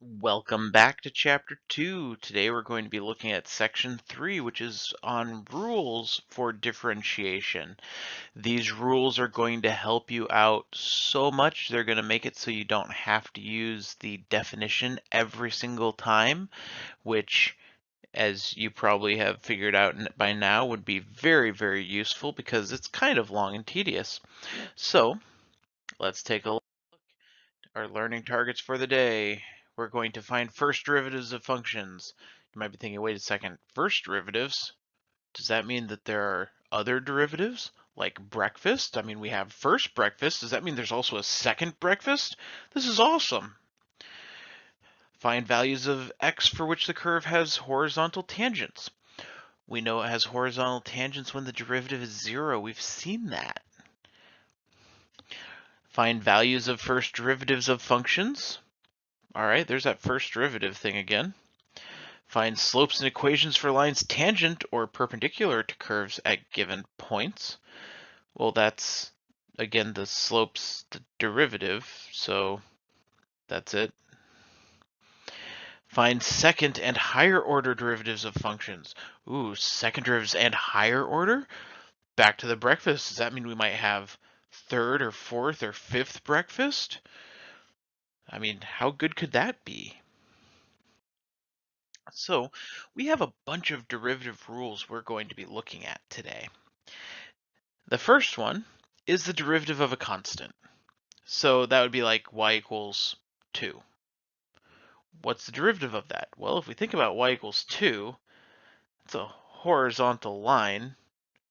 Welcome back to Chapter 2. Today we're going to be looking at Section 3, which is on rules for differentiation. These rules are going to help you out so much. They're going to make it so you don't have to use the definition every single time, which, as you probably have figured out by now, would be very, very useful because it's kind of long and tedious. So, let's take a look. Our learning targets for the day. We're going to find first derivatives of functions. You might be thinking, wait a second, first derivatives? Does that mean that there are other derivatives? Like breakfast? I mean, we have first breakfast. Does that mean there's also a second breakfast? This is awesome. Find values of x for which the curve has horizontal tangents. We know it has horizontal tangents when the derivative is 0. We've seen that. Find values of first derivatives of functions. All right, there's that first derivative thing again. Find slopes and equations for lines tangent or perpendicular to curves at given points. Well, that's, again, the slope's the derivative, so that's it. Find second and higher order derivatives of functions. Ooh, second derivatives and higher order? Back to the breakfast. Does that mean we might have third or fourth or fifth breakfast? I mean, how good could that be? So we have a bunch of derivative rules we're going to be looking at today. The first one is the derivative of a constant. So that would be like y equals 2. What's the derivative of that? Well, if we think about y equals 2, it's a horizontal line.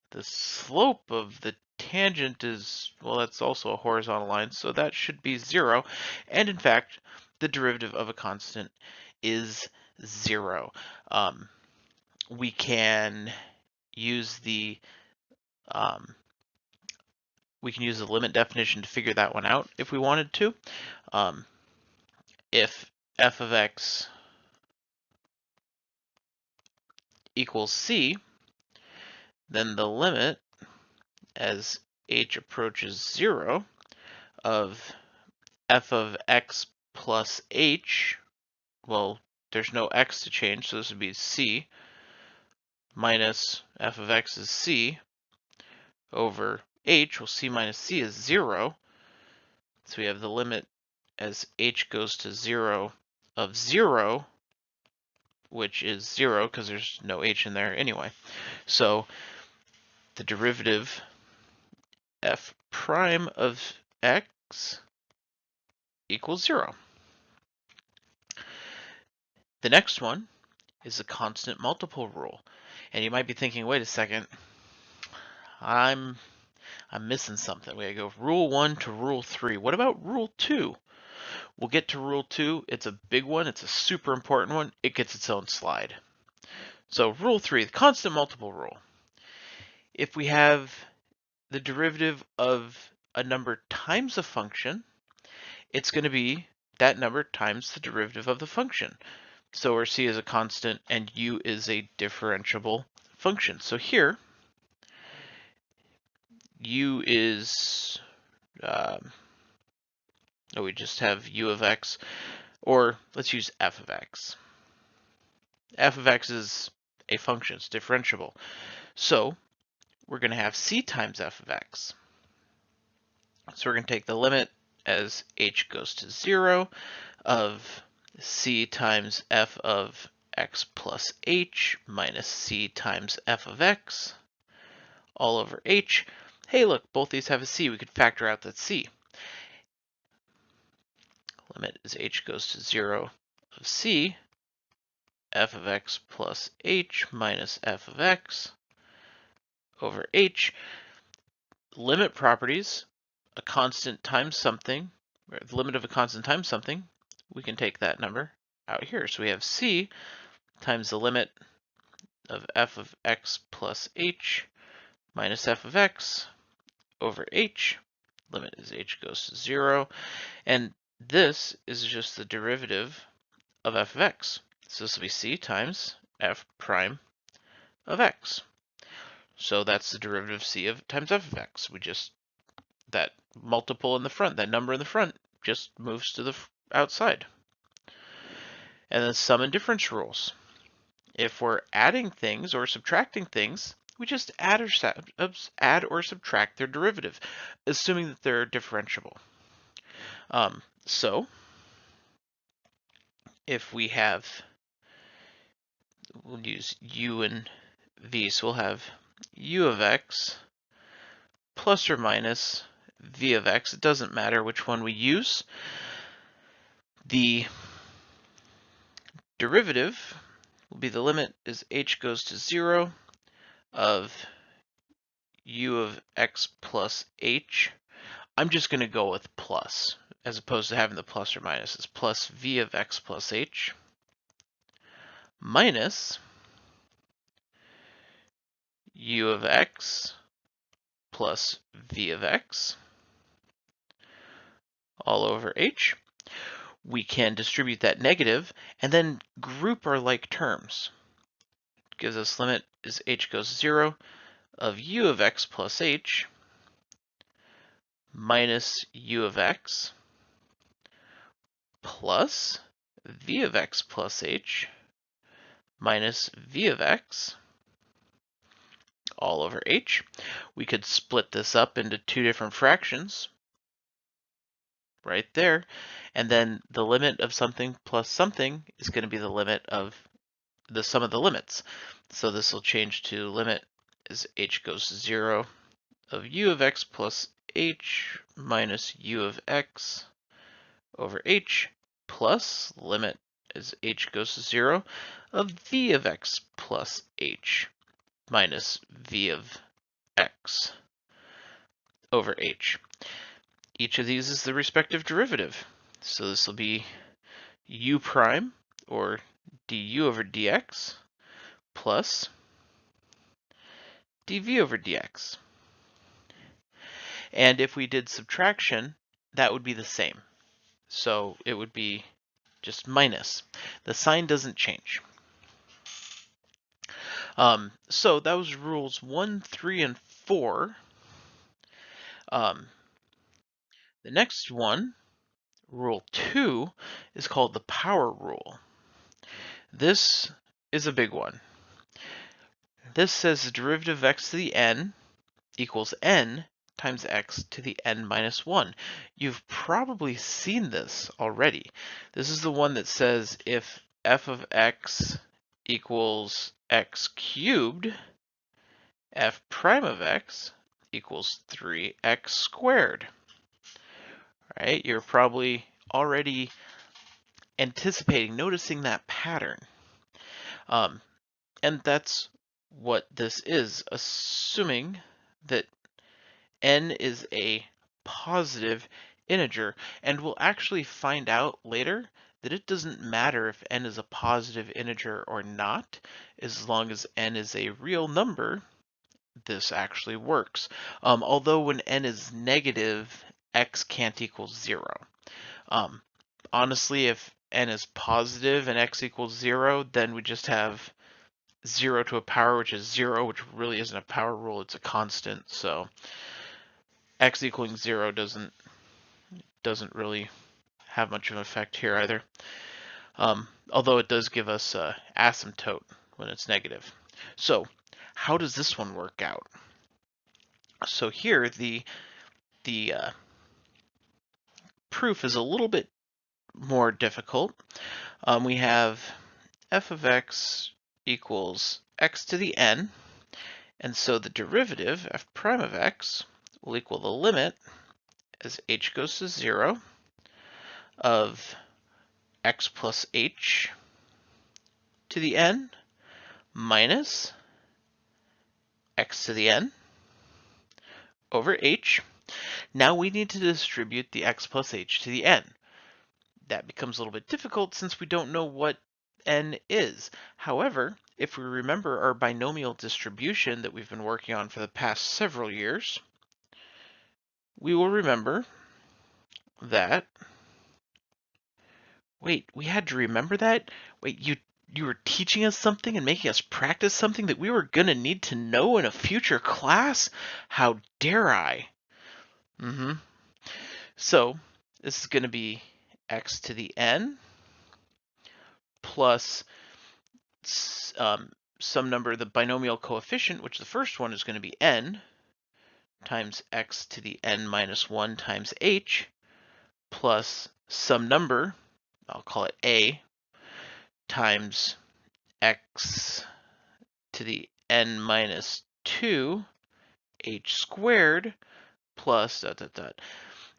The slope of the tangent is, well, that's also a horizontal line, so that should be 0. And in fact, the derivative of a constant is 0. We can use the limit definition to figure that one out if we wanted to. If f of x equals c, then the limit as h approaches 0 of f of x plus h, well, there's no x to change, so this would be c, minus f of x is c, over h, well, c minus c is 0. So we have the limit as h goes to 0 of 0, which is 0 because there's no h in there anyway. So the derivative f prime of x equals 0. The next one is the constant multiple rule. And you might be thinking, wait a second, I'm missing something. We go rule 1 to rule 3. What about rule 2? We'll get to rule 2. It's a big one. It's a super important one. It gets its own slide. So rule 3, the constant multiple rule. If we have the derivative of a number times a function, it's going to be that number times the derivative of the function. So where c is a constant and u is a differentiable function. So here, u is, we just have u of x, or let's use f of x. F of x is a function, it's differentiable. So we're going to have c times f of x. So we're going to take the limit as h goes to 0 of c times f of x plus h minus c times f of x all over h. Hey, look, both these have a c. We could factor out that c. Limit as h goes to 0 of c, f of x plus h minus f of x over h. Limit properties, a constant times something, or the limit of a constant times something, we can take that number out here. So we have c times the limit of f of x plus h minus f of x over h. Limit as h goes to 0. And this is just the derivative of f of x. So this will be c times f prime of x. So that's the derivative of c of times f of x. We just, that multiple in the front, that number in the front, just moves to the outside. And then sum and difference rules. If we're adding things or subtracting things, we just add or subtract their derivative, assuming that they're differentiable. So if we have, we'll use u and v, so we'll have u of x plus or minus v of x. It doesn't matter which one we use. The derivative will be the limit as h goes to 0 of u of x plus h. I'm just going to go with plus, as opposed to having the plus or minus. It's plus v of x plus h minus u of x plus v of x all over h. We can distribute that negative and then group our like terms. It gives us limit as h goes to 0 of u of x plus h minus u of x plus v of x plus h minus v of x all over h. We could split this up into two different fractions right there, and then the limit of something plus something is going to be the limit of the sum of the limits. So this will change to limit as h goes to 0 of u of x plus h minus u of x over h plus limit as h goes to 0 of v of x plus h minus v of x over h. Each of these is the respective derivative. So this will be u prime, or du over dx, plus dv over dx. And if we did subtraction, that would be the same. So it would be just minus. The sign doesn't change. So that was rules 1, 3, and 4. The next one, rule 2, is called the power rule. This is a big one. This says the derivative of x to the n equals n times x to the n minus 1. You've probably seen this already. This is the one that says if f of x equals x cubed, f prime of x equals 3x squared. Right? You're probably already noticing that pattern. And that's what this is, assuming that n is a positive integer. And we'll actually find out later that it doesn't matter if n is a positive integer or not. As long as n is a real number, this actually works. Although when n is negative, x can't equal 0. Honestly, if n is positive and x equals 0, then we just have 0 to a power, which is 0, which really isn't a power rule, it's a constant. So x equaling 0 doesn't really have much of an effect here either. Although it does give us asymptote when it's negative. So how does this one work out? So here the proof is a little bit more difficult. We have f of x equals x to the n, and so the derivative, f prime of x, will equal the limit as h goes to 0 of x plus h to the n minus x to the n over h. Now we need to distribute the x plus h to the n. That becomes a little bit difficult since we don't know what n is. However, if we remember our binomial distribution that we've been working on for the past several years, we will remember that, wait, we had to remember that? Wait, you were teaching us something and making us practice something that we were going to need to know in a future class? How dare I? So this is going to be x to the n plus some number, the binomial coefficient, which the first one is going to be n, times x to the n minus 1 times h, plus some number, I'll call it a, times x to the n minus 2 h squared, plus dot dot dot.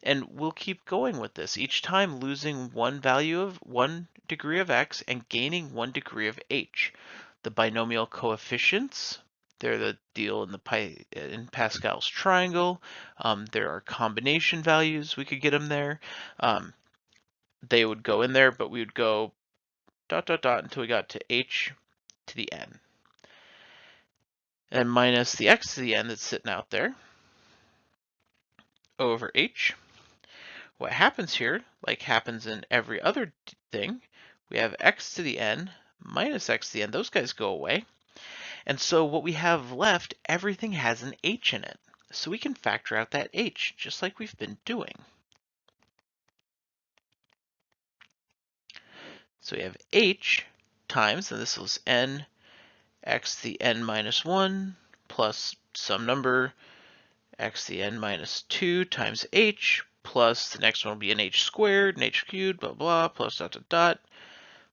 And we'll keep going with this, each time losing one value of 1 degree of x and gaining 1 degree of h. The binomial coefficients, they're the deal in Pascal's triangle. There are combination values, we could get them there. They would go in there, but we would go dot dot dot until we got to h to the n. And minus the x to the n that's sitting out there over h. What happens here, like happens in every other thing, we have x to the n minus x to the n. Those guys go away. And so what we have left, everything has an h in it. So we can factor out that h, just like we've been doing. So we have h times, and this is n, x to the n minus 1 plus some number, x to the n minus 2 times h, plus the next one will be an h squared, an h cubed, blah, blah, plus dot, dot, dot,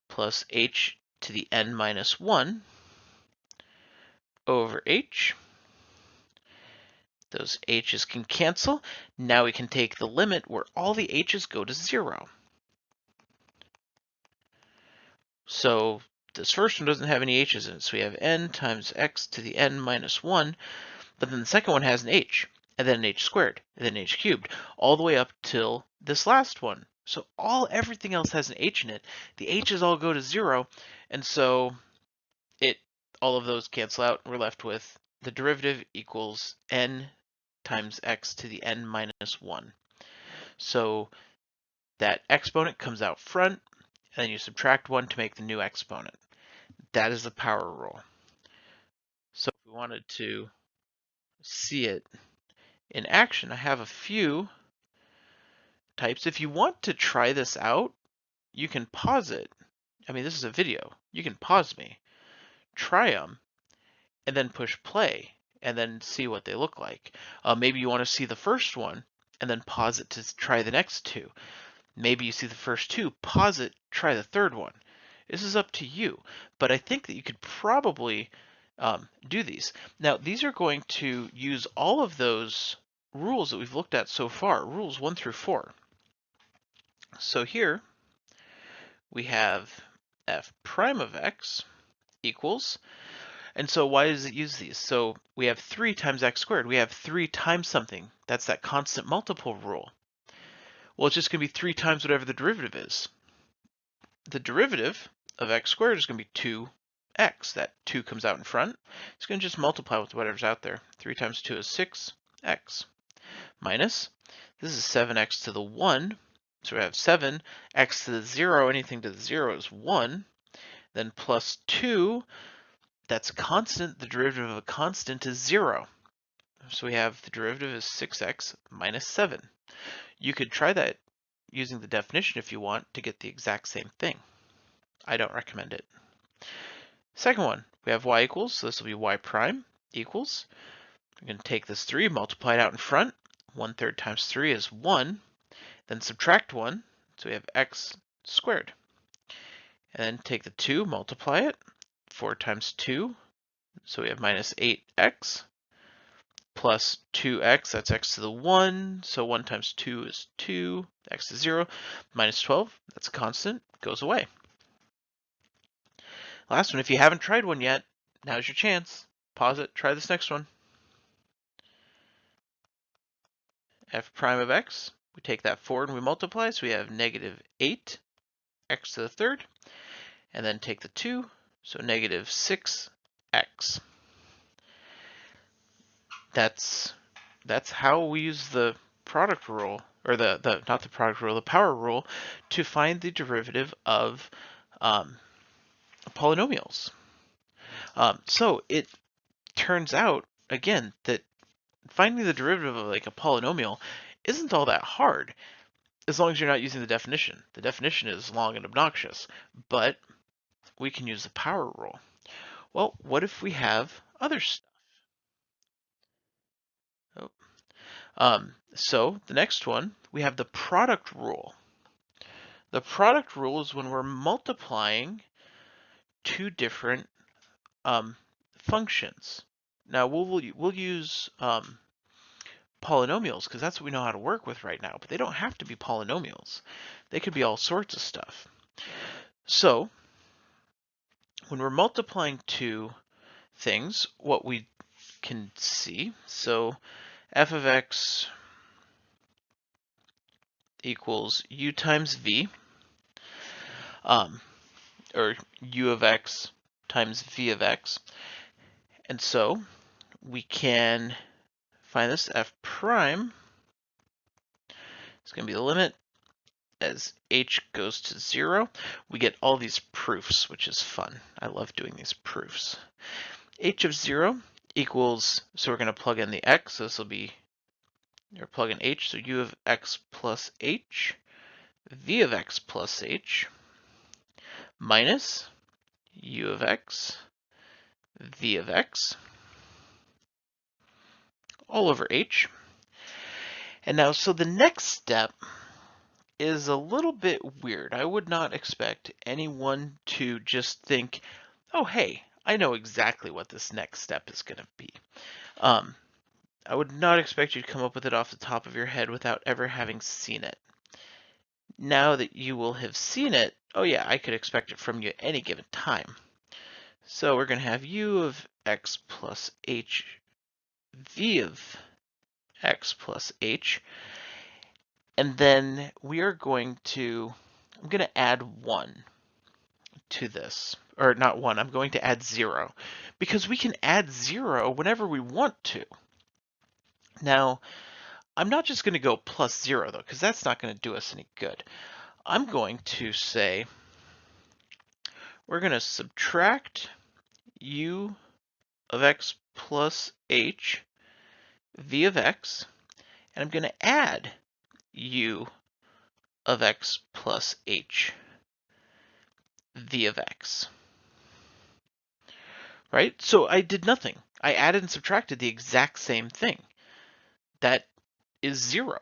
plus h to the n minus 1 over h. Those h's can cancel. Now we can take the limit where all the h's go to 0. So this first one doesn't have any h's in it. So we have n times x to the n minus 1, but then the second one has an h, and then an h squared, and then an h cubed, all the way up till this last one. So everything else has an h in it. The h's all go to 0, and so all of those cancel out. We're left with the derivative equals n times x to the n minus 1. So that exponent comes out front, and then you subtract 1 to make the new exponent. That is the power rule. So if we wanted to see it in action, I have a few types. If you want to try this out, you can pause it. I mean, this is a video. You can pause me, try them, and then push play, and then see what they look like. Maybe you want to see the first one, and then pause it to try the next two. Maybe you see the first two, pause it, try the third one. This is up to you, but I think that you could probably do these. Now, these are going to use all of those rules that we've looked at so far, rules 1 through 4. So here we have f prime of x equals, and so why does it use these? So we have 3 times x squared. We have 3 times something. That's that constant multiple rule. Well, it's just going to be 3 times whatever the derivative is. The derivative of x squared is going to be 2x. That 2 comes out in front. It's going to just multiply with whatever's out there. 3 times 2 is 6x. Minus, this is 7x to the 1. So we have 7. X to the 0, anything to the 0 is 1. Then plus 2, that's a constant. The derivative of a constant is 0. So we have the derivative is 6x minus 7. You could try that using the definition if you want to get the exact same thing. I don't recommend it. Second one, we have y equals, so this will be y prime equals. We're going to take this 3, multiply it out in front. 1/3 times 3 is 1. Then subtract 1, so we have x squared. And then take the 2, multiply it. 4 times 2, so we have minus 8x. Plus 2x, that's x to the 1, so 1 times 2 is 2, x is 0, minus 12, that's a constant, goes away. Last one, if you haven't tried one yet, now's your chance. Pause it, try this next one. F prime of x, we take that forward and we multiply, so we have negative 8, x to the 3rd, and then take the 2, so negative 6x. That's how we use the product rule, or not the product rule, the power rule, to find the derivative of polynomials. So it turns out, again, that finding the derivative of like a polynomial isn't all that hard, as long as you're not using the definition. The definition is long and obnoxious, but we can use the power rule. Well, what if we have other stuff? So the next one, we have the product rule. The product rule is when we're multiplying two different functions. Now we'll use polynomials because that's what we know how to work with right now, but they don't have to be polynomials. They could be all sorts of stuff. So when we're multiplying two things, what we can see, so f of x equals u times v, or u of x times v of x. And so we can find this f prime is going to be the limit as h goes to 0. We get all these proofs, which is fun. I love doing these proofs. H of 0 equals, so we're going to plug in the x, so this will be, or plug in h, so u of x plus h, v of x plus h, minus u of x, v of x, all over h. And now, so the next step is a little bit weird. I would not expect anyone to just think, oh, hey, I know exactly what this next step is going to be. I would not expect you to come up with it off the top of your head without ever having seen it. Now that you will have seen it, oh yeah, I could expect it from you at any given time. So we're going to have u of x plus h, v of x plus h, and then we are going to, I'm going to add 1 to this, or not 1, I'm going to add 0, because we can add 0 whenever we want to. Now, I'm not just going to go plus 0 though, because that's not going to do us any good. I'm going to say we're going to subtract u of x plus h, v of x, and I'm going to add u of x plus h, v of x. Right? So I did nothing. I added and subtracted the exact same thing. That is 0.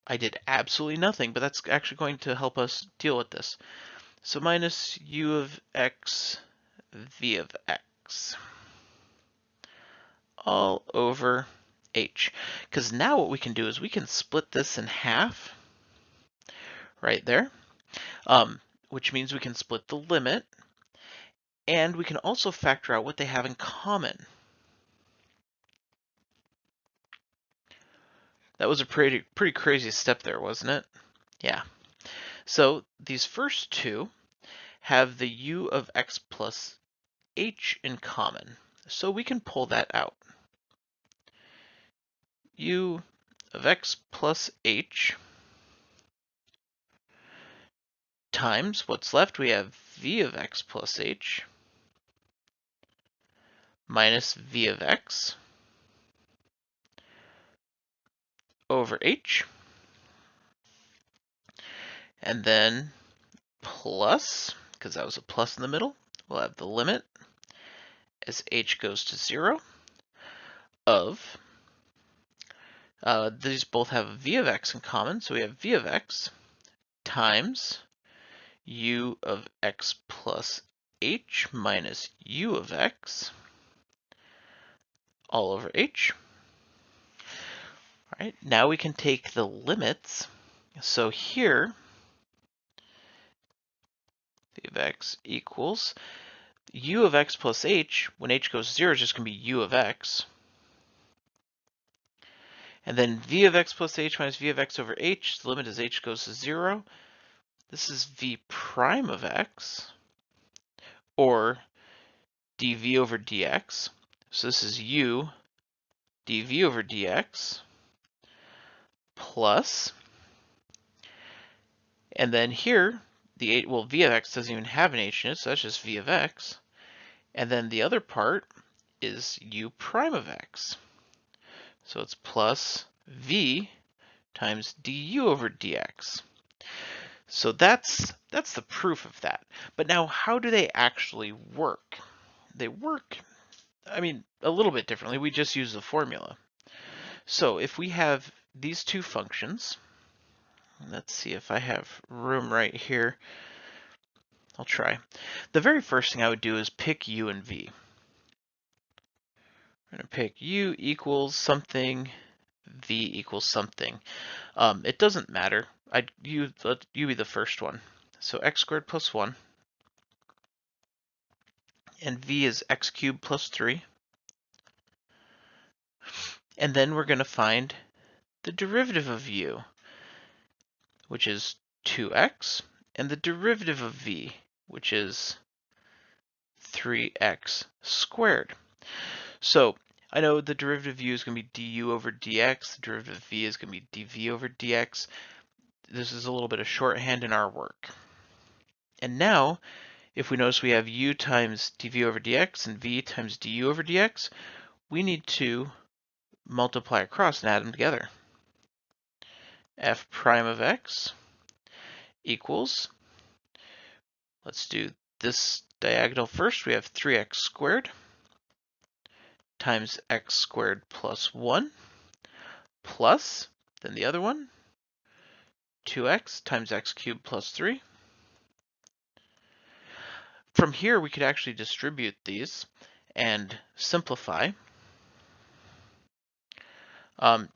I did absolutely nothing, but that's actually going to help us deal with this. So minus u of x, v of x, all over h. Because now what we can do is we can split this in half right there, which means we can split the limit, and we can also factor out what they have in common. That was a pretty crazy step there, wasn't it? Yeah. So these first two have the u of x plus h in common. So we can pull that out. U of x plus h times what's left, we have v of x plus h minus v of x over h, and then plus, because that was a plus in the middle, we'll have the limit as h goes to 0 of, these both have v of x in common, so we have v of x times u of x plus h minus u of x all over h. All right, now we can take the limits. So here, v of x equals u of x plus h, when h goes to 0, is just going to be u of x. And then v of x plus h minus v of x over h, the limit as h goes to 0. This is v prime of x, or dv over dx. So this is u dv over dx plus, and then here, the v of x doesn't even have an h in it, so that's just v of x. And then the other part is u prime of x. So it's plus v times du over dx. So that's the proof of that. But now, how do they actually work? They work, I mean, a little bit differently. We just use the formula. So if we have these two functions, let's see if I have room right here. I'll try. The very first thing I would do is pick u and v. I'm going to pick u equals something, v equals something. It doesn't matter. Let u be the first one. So x squared plus 1, and v is x cubed plus 3. And then we're going to find the derivative of u, which is 2x, and the derivative of v, which is 3x squared. So I know the derivative of u is going to be du over dx, the derivative of v is going to be dv over dx. This is a little bit of shorthand in our work. And now, if we notice we have u times dv over dx and v times du over dx, we need to multiply across and add them together. F prime of x equals, let's do this diagonal first. We have 3x squared times x squared plus 1 plus, then the other one, 2x times x cubed plus 3. From here, we could actually distribute these and simplify.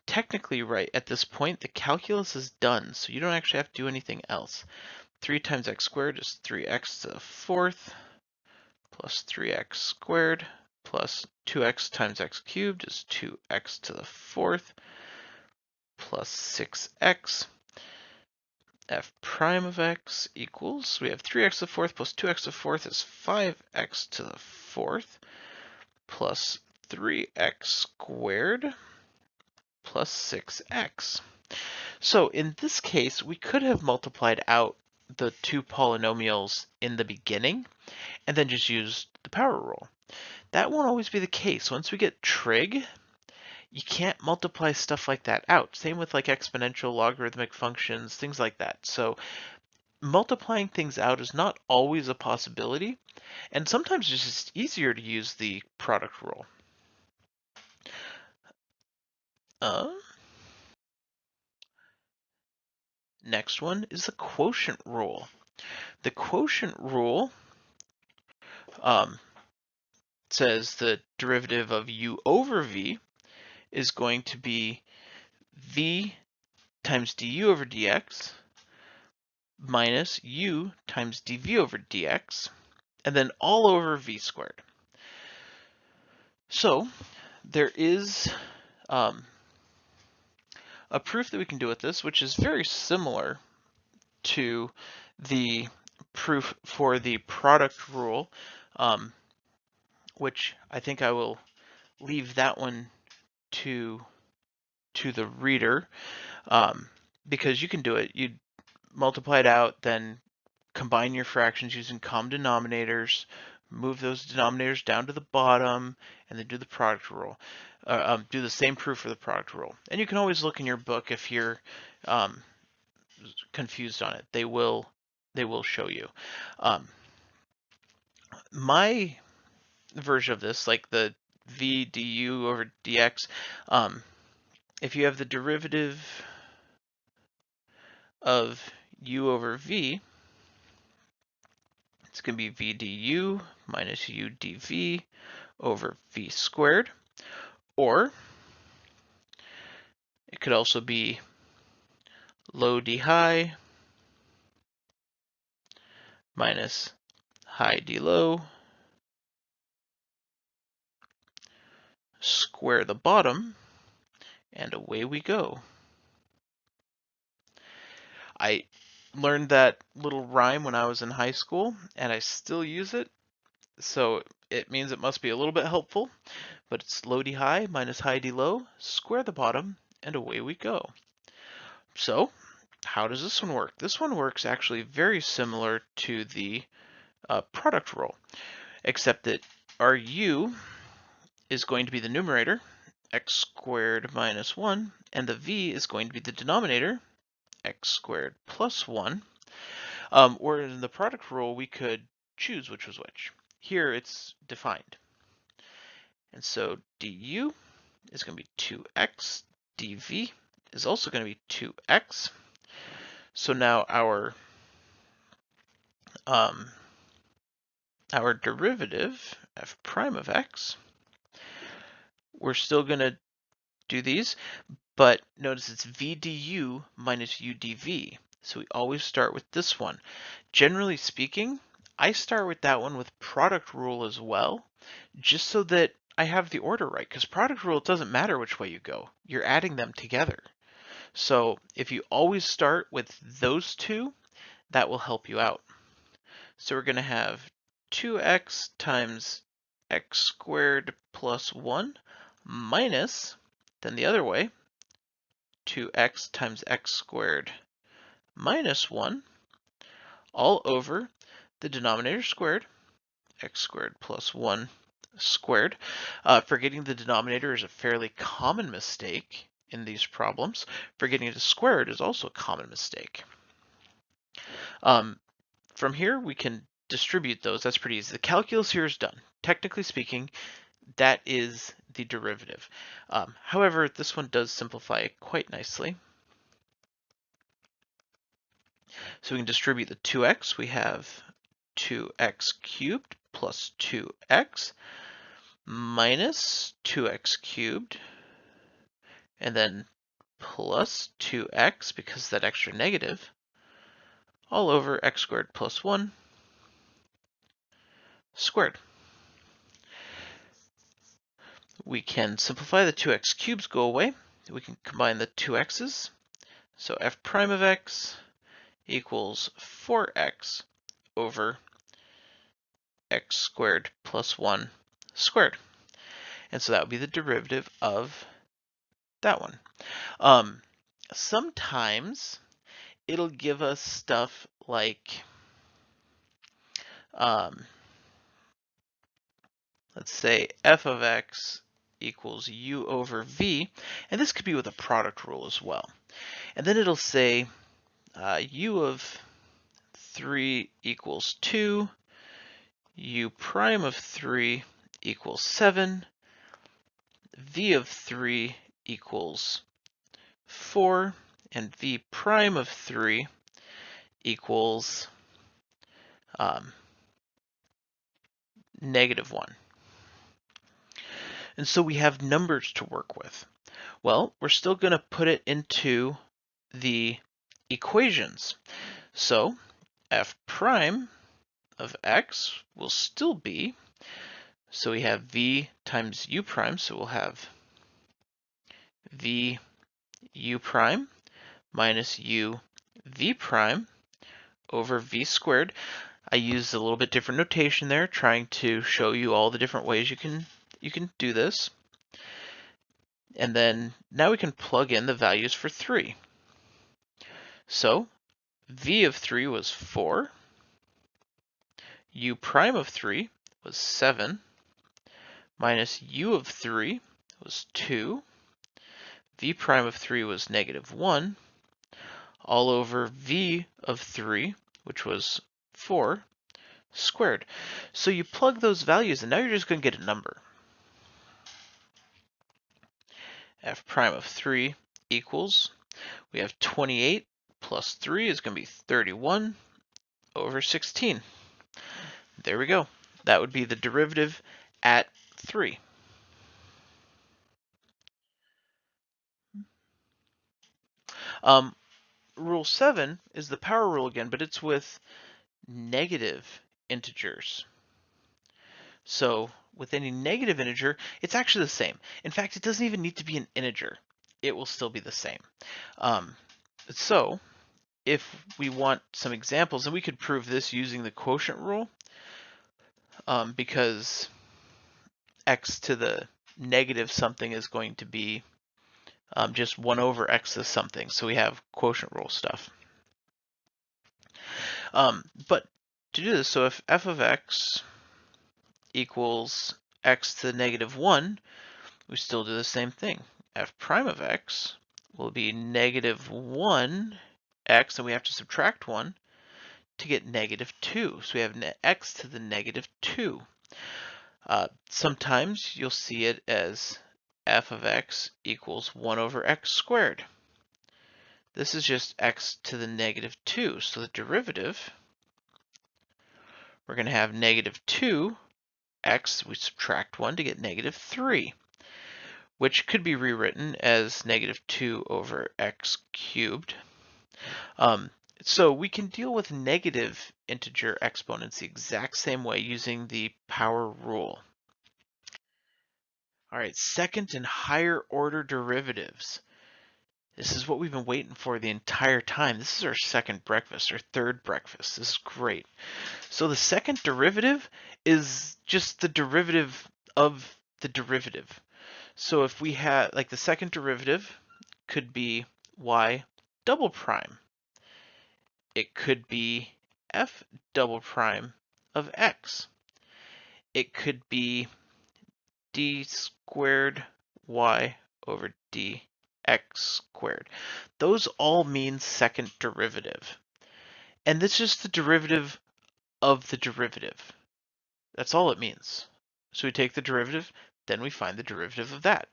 Technically, right at this point, the calculus is done, so you don't actually have to do anything else. 3 times x squared is 3x to the fourth plus 3x squared plus 2x times x cubed is 2x to the fourth plus 6x. F prime of x equals, we have 3x to the fourth plus 2x to the fourth is 5x to the fourth plus 3x squared plus 6x. So in this case, we could have multiplied out the two polynomials in the beginning and then just used the power rule. That won't always be the case. Once we get trig, you can't multiply stuff like that out. Same with like exponential, logarithmic functions, things like that. So multiplying things out is not always a possibility, and sometimes it's just easier to use the product rule. Next one is the quotient rule. The quotient rule says the derivative of u over v is going to be v times du over dx minus u times dv over dx, and then all over v squared. So there is a proof that we can do with this, which is very similar to the proof for the product rule, which I think I will leave that one to the reader, because you can do it. You multiply it out, then combine your fractions using common denominators, move those denominators down to the bottom, and then do the product rule. Do the same proof for the product rule. And you can always look in your book if you're confused on it. They will show you. My version of this, like the v du over dx, if you have the derivative of u over v, it's going to be v du minus u dv over v squared, or it could also be low d high minus high d low, square the bottom, and away we go. I learned that little rhyme when I was in high school, and I still use it, so it means it must be a little bit helpful, but it's low d high minus high d low, square the bottom, and away we go. So how does this one work? This one works actually very similar to the product rule, except that our u is going to be the numerator, x squared minus 1, and the v is going to be the denominator, x squared plus 1. Or in the product rule, we could choose which was which. Here it's defined. And so du is going to be 2x, dv is also going to be 2x. So now our derivative, f prime of x, we're still going to do these, but notice it's v du minus u dv. So we always start with this one. Generally speaking, I start with that one with product rule as well, just so that I have the order right, because product rule, it doesn't matter which way you go. You're adding them together. So if you always start with those two, that will help you out. So we're going to have 2x times x squared plus 1 minus, then the other way, 2x times x squared minus 1 all over the denominator squared, x squared plus 1 squared. Forgetting the denominator is a fairly common mistake in these problems. Forgetting to square it is also a common mistake. From here, we can distribute those. That's pretty easy. The calculus here is done. Technically speaking, that is the derivative. However, this one does simplify quite nicely. So we can distribute the 2x. We have 2x cubed plus 2x minus 2x cubed, and then plus 2x because that extra negative, all over x squared plus 1 squared. We can simplify. The 2x cubes go away. We can combine the 2x's. So f prime of x equals 4x over x squared plus 1 squared. And so that would be the derivative of that one. Sometimes it'll give us stuff like, let's say f of x equals u over v, and this could be with a product rule as well. And then it'll say u of 3 equals 2, u prime of 3 equals 7, v of 3 equals 4, and v prime of 3 equals -1. And so we have numbers to work with. Well, we're still going to put it into the equations. So f prime of x will still be, so we have v times u prime, so we'll have v u prime minus u v prime over v squared. I used a little bit different notation there, trying to show you all the different ways you can do this. And then now we can plug in the values for 3. So v of 3 was 4, u prime of 3 was 7, minus u of 3 was 2, v prime of 3 was -1, all over v of 3, which was 4, squared. So you plug those values, and now you're just going to get a number. F prime of 3 equals, we have 28 plus 3 is going to be 31 over 16. There we go. That would be the derivative at 3. Rule 7 is the power rule again, but it's with negative integers. So with any negative integer, it's actually the same. In fact, it doesn't even need to be an integer. It will still be the same. So if we want some examples, and we could prove this using the quotient rule, because x to the negative something is going to be just 1 over x to something. So we have quotient rule stuff. But to do this, so if f of x equals x to the -1, we still do the same thing. F prime of x will be -1x, and we have to subtract 1, to get negative 2. So we have x to the negative 2. Sometimes you'll see it as f of x equals 1 over x squared. This is just x to the negative 2. So the derivative, we're going to have negative 2x, we subtract 1 to get negative 3, which could be rewritten as negative 2 over x cubed. So we can deal with negative integer exponents the exact same way using the power rule. All right, second and higher order derivatives. This is what we've been waiting for the entire time. This is our second breakfast, our third breakfast. This is great. So the second derivative is just the derivative of the derivative. So if we have, like, the second derivative could be y double prime. It could be f double prime of x. It could be d squared y over dx squared. Those all mean second derivative. And this is the derivative of the derivative. That's all it means. So we take the derivative, then we find the derivative of that.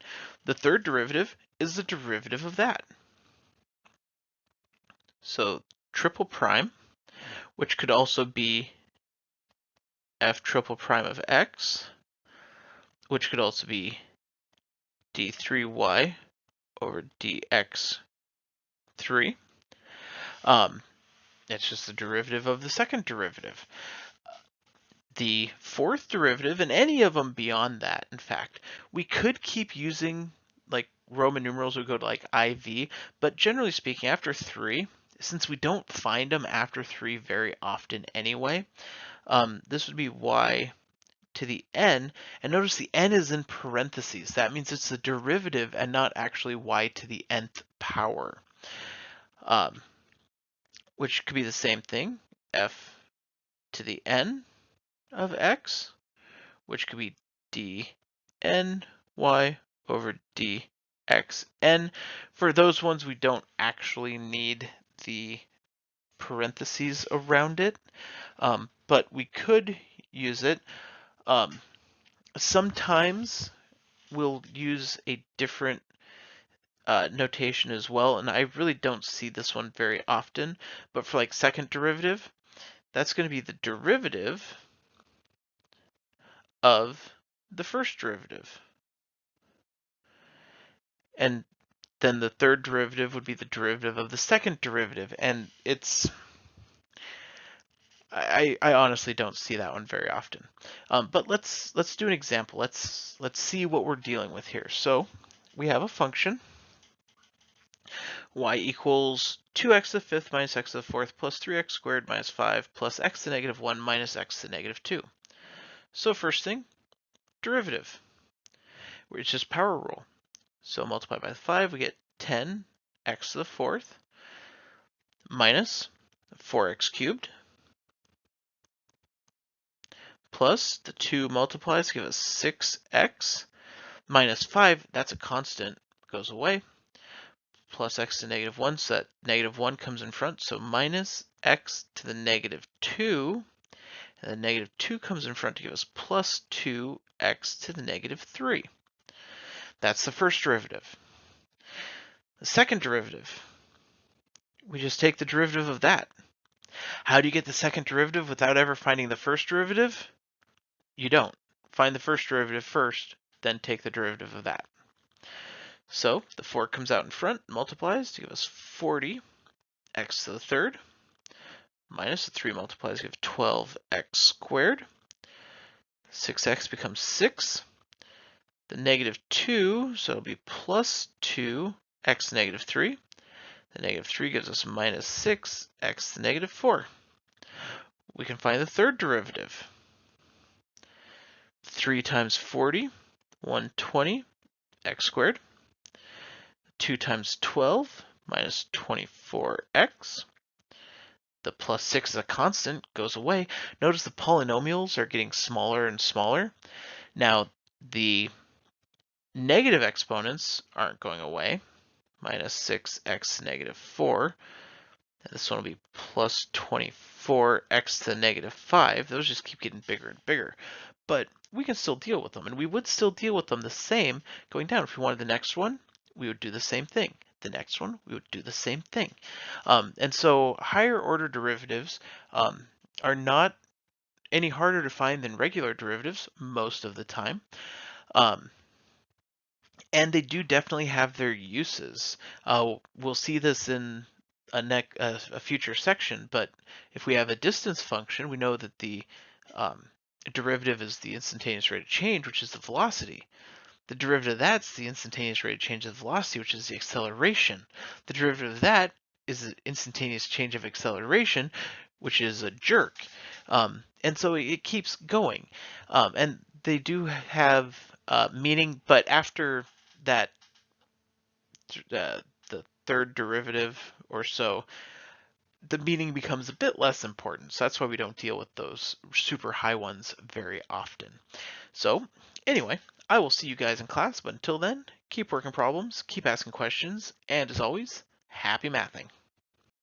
The third derivative is the derivative of that. So triple prime, which could also be f triple prime of x, which could also be d3y over dx3. It's just the derivative of the second derivative. The fourth derivative, and any of them beyond that, in fact, we could keep using like Roman numerals would go to like IV, but generally speaking, after 3, since we don't find them after 3 very often anyway, this would be y to the n, and notice the n is in parentheses. That means it's the derivative and not actually y to the nth power, which could be the same thing, f to the n of x, which could be dn y over dxn. For those ones, we don't actually need the parentheses around it, but we could use it. Sometimes we'll use a different notation as well, and I really don't see this one very often, but for like second derivative, that's going to be the derivative of the first derivative. And then the third derivative would be the derivative of the second derivative, and I honestly don't see that one very often. But let's do an example. Let's see what we're dealing with here. So we have a function y equals 2x to the fifth minus x to the fourth plus 3x squared minus 5 plus x to the negative 1 minus x to the negative 2. So first thing, derivative, which is power rule. So multiply by 5, we get 10x to the fourth minus 4x cubed plus the 2 multiplies give us 6x minus 5, that's a constant, goes away, plus x to the negative 1, so that negative 1 comes in front, so minus x to the negative 2, and the negative 2 comes in front to give us plus 2x to the negative 3. That's the first derivative. The second derivative, we just take the derivative of that. How do you get the second derivative without ever finding the first derivative? You don't. Find the first derivative first, then take the derivative of that. So the 4 comes out in front, multiplies to give us 40x to the third, minus the 3 multiplies to give 12x squared. 6x becomes 6. The negative 2, so it'll be plus 2x negative 3. The negative 3 gives us minus 6x to the negative 4. We can find the third derivative. 3 times 40, 120, x squared. 2 times 12, minus 24x. The plus 6 is a constant, goes away. Notice the polynomials are getting smaller and smaller. Now, the negative exponents aren't going away. Minus 6x negative 4. This one will be plus 24x to the negative 5. Those just keep getting bigger and bigger. But we can still deal with them, and we would still deal with them the same going down. If we wanted the next one, we would do the same thing. The next one, we would do the same thing. And so higher order derivatives are not any harder to find than regular derivatives most of the time. And they do definitely have their uses. We'll see this in a future section, but if we have a distance function, we know that the derivative is the instantaneous rate of change, which is the velocity. The derivative of that's the instantaneous rate of change of the velocity, which is the acceleration. The derivative of that is the instantaneous change of acceleration, which is a jerk. And so it keeps going. And they do have meaning, but after that, the third derivative or so, the meaning becomes a bit less important. So that's why we don't deal with those super high ones very often. So anyway, I will see you guys in class, but until then, keep working problems, keep asking questions, and as always, happy mathing.